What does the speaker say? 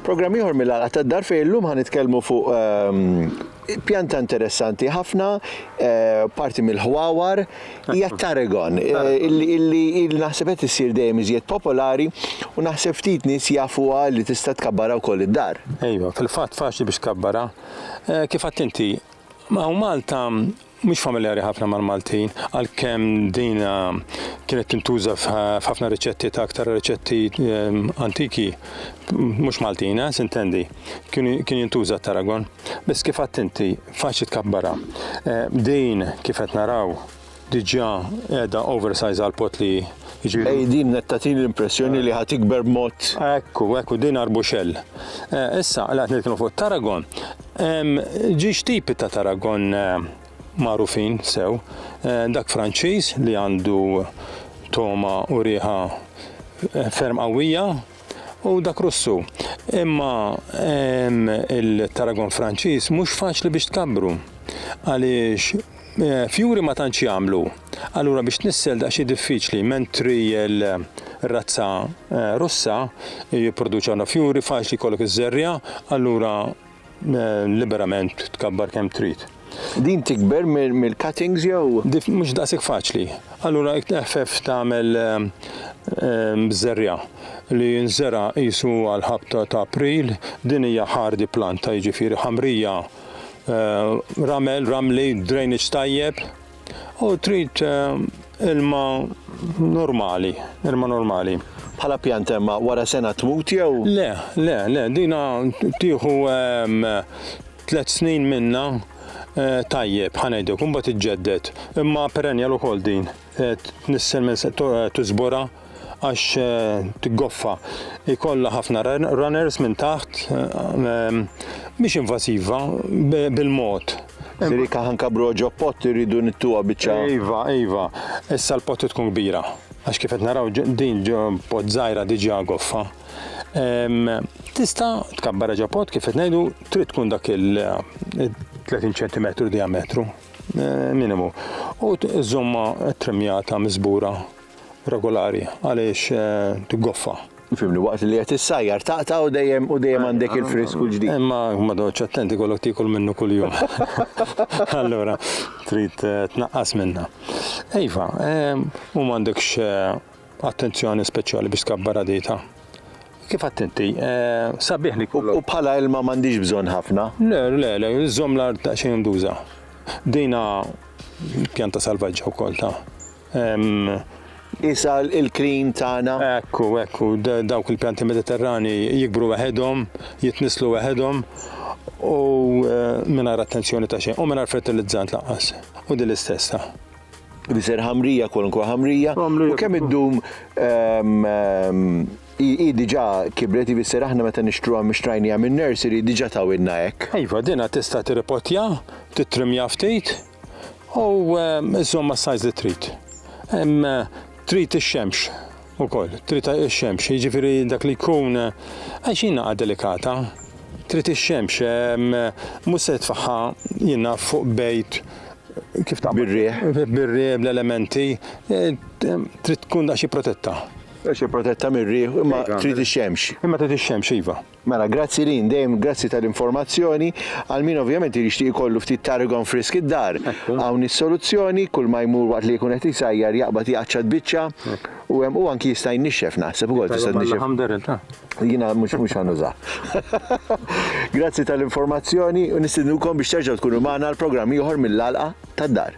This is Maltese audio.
Programm ieħor mill-għalqa tad-dar fejn illum ħanitkellmu fuq pjanta interessanti ħafna, parti mill-ħwawar, hija Tarragon, illi naħseb qed issir dejjem iżjed popolari u naħseb ftit nies jafuha li tista' tkabbara wkoll id-dar. Ejwa, fil-fatt faċli biex tkabbara. Kif qatt inti, Malta mhux familjari ħafna mal-Maltin, għalkemm din kienet tintuża f'ħafna riċetti ta' aktar riċetti antiki, mhux Maltin, s'intendi, kien jintuża Tarragon. Biss kif qatt inti faċli tkabbara. Din kif qed naraw diġà qiegħda oversize għal pot li Ej, din tatini l-impressjoni li ħad tikber b'mod. Ekku, din arbuxell. Issa, qed nitkellmu fuq Tarragon. Ġiex tipi ta' Tarragon magħrufin sew, dak Franċiż li għandu toma u rieħa ferm qawwija u dak Russu. Imma il-Tarragon Franċiż mhux faċli biex tkabbru għaliex fjuri ma tantx jagħmlu. Allura biex nissel daqsxi diffiċli mentri l-razza Russa jipproduċu għandha fjuri faċli jkollok iż-żerja, allura liberament tkabbar kemm trid. Din tikber mill-cuttings jew? Mhux daqshekk faċli. Allura teħfef tagħmel bżerja li nżera qisu għal ħabta ta' April, din hija hardy planta, jiġifieri ħamrija, ramli, drainage tajjeb u trid ilma normali. Bħala pjanta imma wara sena tmut jew? Le, dina tieħu 3 snin minna tajjeb ħanejdek, imbagħad iġġedded. Imma perennial ukoll din, tnissel minn tużbora għax tiggoffa. Ikollha ħafna runners minn taħt mhix invasiva bil-mod. Sirika ħankabru ġo pott irridu nittuha biċċa. Iva, issa l-pott tkun kbira. Għax kif qed naraw din ġo pott żgħira diġà goffa. Tista' tkabbara ġo pott kif qed ngħidu trid tkun dak il-30 cm diametru minimu. U żomma trimjata miżbura regolari għaliex tiggoffa. Fimni waqt li qed issajjar taqta' u dejjem għandek il-frisku l-ġdid. Imma doċ attenti kollok tiekol minnu kuljum. Allura trid tnaqqas minnha. Iva, u m'għandekx attenzjoni speċjali biex tkabbara dita. Kif attenti, sabiħ li U bħala ilma m'għandix bżonn ħafna? Le, żomm l-art ta' xejn mduża. Dina pjanta salvaġġa wkoll ta'. Isa il-krin tagħna. Ekku, dawk il-pjanti mediterrani jikbru waħedhom, jitnislu waħedhom u mingħajr attenzjoni ta' xejn, u mingħajr fertilizzant laqqas. U din l-istess ta'. Biser ħamrija, kwalunkwe ħamrija. U kemm iddum diġà kibret jfisser aħna meta nixtruha mixtrajnija minn nursery diġà tawilna hekk. Iva, dinha tista' tirripotja, titrimja ftit u insomma s-sajż li trid. Trid ix-xemx ukoll, trid ix-xemx, jiġifieri dak li jkun għax inha delikata. Trid ix-xemx mhux se tfaħħa jiena fuq bejt kif ta' bir-rieħ, bl-elementi, trid tkun daqsxi protetta. Xi protetta mir-rieħ, imma trid ix-xemx. Imma trid ix-xemx iva. Mela, grazzi lin, dejjem grazzi tal-informazzjoni, għal min ovvjament jixtieq ikollu ftit Tarragon frisk id-dar. Hawn is-soluzzjoni, kull ma jmur waqt li jkun qed isajjar jaqbad jaqaċċad biċċa u anki jista' jnixxef naħseb ukoll tista' tnixxef. Jiena mhux ħanuża. Grazzi tal-informazzjoni u nistidnukom biex terġgħu tkunu magħna l-programm ieħor mill-għalqa tad-dar.